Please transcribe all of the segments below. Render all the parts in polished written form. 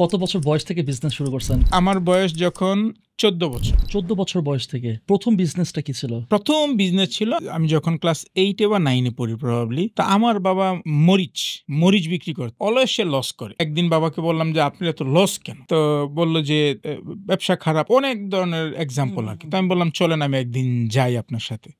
কত বছর বয়স থেকে বিজনেস শুরু করছেন? আমার বয়স যখন 14 বছর। 14 বছর বয়স থেকে প্রথম বিজনেসটা কি ছিল? প্রথম বিজনেস ছিল আমি যখন ক্লাস 8 বা 9 পড়ি প্রবাবলি। তা আমার বাবা মরিচ বিক্রি করে, অলওয়েজ সে লস করে। একদিন বাবাকে বললাম যে আপনি এত লস কেন? তো বলল যে ব্যবসা খারাপ, অনেক ধরনের এক্সাম্পল আর কি। তো আমি বললাম চলেন আমি একদিন যাই আপনার সাথে।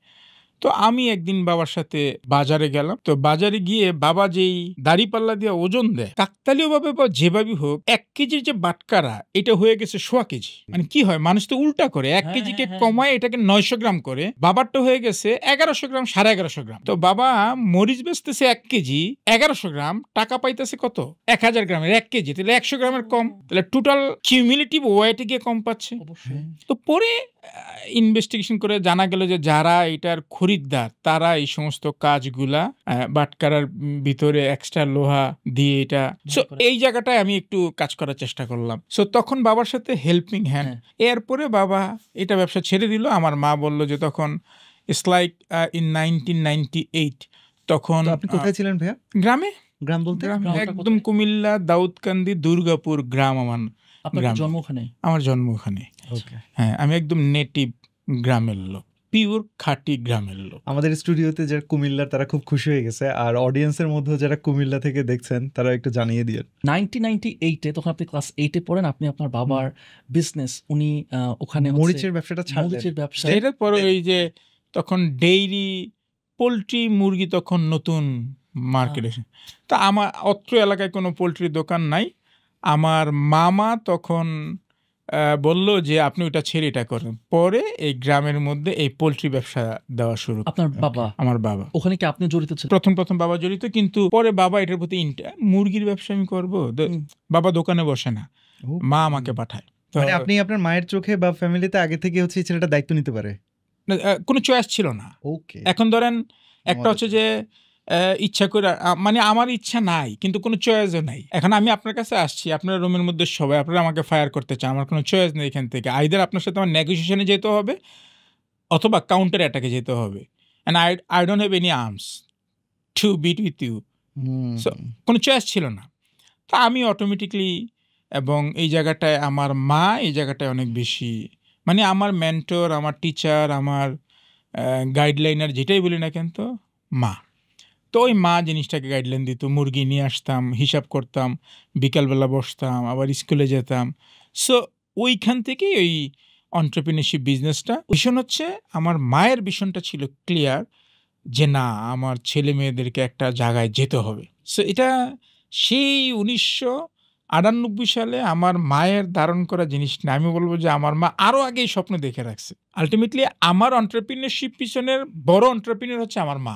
তো আমি একদিন বাবার সাথে বাজারে গেলাম। তো বাজারে গিয়ে বাবা যেই দাড়িপাল্লা দিয়ে ওজন দেয়, কাকতালীয় ভাবে বা যেভাবে হোক 1 কেজির যে বাটকারা এটা হয়ে গেছে 1.25 কেজি। মানে কি হয়, মানুষ তো উল্টা করে 1 কেজিকে কমায় এটাকে 900 গ্রাম করে। বাবারটা হয়ে গেছে 1100 গ্রাম, 1150 গ্রাম। তো বাবা মরিচ বেচতেছে 1 কেজি 1100 গ্রাম, টাকা পাইতেছে কত? 1000 গ্রামের 1 কেজি, তাহলে 100 গ্রামের কম, তাহলে টোটাল কিউমুলেটিভ ওয়েটে গিয়ে কম পাচ্ছে। তো পরে ইনভেস্টিগেশন করে জানা গেল যে যারা এটার খরিদ্দার তারা এই সমস্ত কাজগুলা বাটকারার ভিতরে এক্সট্রা লোহা দিয়ে এটা। সো এই জায়গাটায় আমি একটু কাজ করার চেষ্টা করলাম। সো তখন বাবার সাথে হেল্পিং হ্যান্ড। এরপরে বাবা এটা ব্যবসা ছেড়ে দিল। আমার মা বলল যে তখন ইটস লাইক ইন 1998 তখন। আপনি কোথায় ছিলেন ভাইয়া? গ্রামে। গ্রাম বলতে একদম কুমিল্লা দাউদকান্দি দুর্গাপুর গ্রাম। আমার জন্ম ওখানে? আমার জন্ম ওখানে। হ্যাঁ, আমি একদম নেটিভ গ্রামের লোক, পিওর খাঁটি গ্রামের লোক। আমাদের স্টুডিওতে যারা কুমিল্লার তারা খুব খুশি হয়ে গেছে, আর অডিয়েন্সের মধ্যে যারা কুমিল্লা থেকে দেখছেন তারা একটু জানিয়ে দিন। 1998-এ তখন আপনি ক্লাস 8-এ পড়েন, আপনি আপনার বাবার বিজনেস উনি ওখানে মরিচের ব্যবসাটা ছাড়লেন। মরিচের ব্যবসা। এটার পরে এই যে তখন ডেইরি পোলট্রি মুরগি তখন নতুন মার্কেটে। তা আমার অত্র এলাকায় কোনো পোলট্রির দোকান নাই। আমার মামা তখন বলল যে আপনি ওটা ছেড়ে এটা করেন। পরে এই গ্রামের মধ্যে এই পোলট্রি ব্যবসা দেওয়া শুরু। আপনার বাবা? আমার বাবা। ওখানে কি আপনি জড়িত ছিলেন? প্রথম বাবা জড়িত, কিন্তু পরে বাবা এটার প্রতি মুরগির ব্যবসা আমি করবো, বাবা দোকানে বসে না, মা আমাকে পাঠায়। মানে আপনি আপনার মায়ের চোখে বা ফ্যামিলিতে আগে থেকে হচ্ছে এই ছেলেটা দায়িত্ব নিতে পারে, কোনো চয়েস ছিল না। এখন ধরেন একটা হচ্ছে যে ইচ্ছা করে, মানে আমার ইচ্ছা নাই কিন্তু কোনো চয়েসও নাই। এখন আমি আপনার কাছে আসছি, আপনার রুমের মধ্যে সবাই, আপনারা আমাকে ফায়ার করতে চান, আমার কোনো চয়েস নেই এখান থেকে। আইদার আপনার সাথে আমার নেগোসিয়েশনে যেতে হবে অথবা কাউন্টার অ্যাটাকে যেতে হবে। And I don't have any arms to beat with you. So কোনো চয়েস ছিল না। তা আমি অটোমেটিকলি, এবং এই জায়গাটায় আমার মা এই জায়গাটায় অনেক বেশি, মানে আমার মেন্টর, আমার টিচার, আমার গাইডলাইনার যেটাই বলি না কেন, তো মা। তো ওই মা জিনিসটাকে গাইডলাইন দিত। মুরগি নিয়ে আসতাম, হিসাব করতাম, বিকালবেলা বসতাম, আবার স্কুলে যেতাম। সো ওইখান থেকেই ওই এন্টারপ্রেনিউরশিপ বিজনেসটা ভীষণ হচ্ছে, আমার মায়ের ভীষণটা ছিল ক্লিয়ার যে না, আমার ছেলে মেয়েদেরকে একটা জায়গায় যেতে হবে। সো এটা সেই 1998 সালে আমার মায়ের ধারণ করা জিনিস না। আমি বলবো যে আমার মা আরও আগেই স্বপ্ন দেখে রাখছে। আলটিমেটলি আমার এন্টারপ্রেনিউরশিপ পিছনের বড় এন্টারপ্রেনিউর হচ্ছে আমার মা।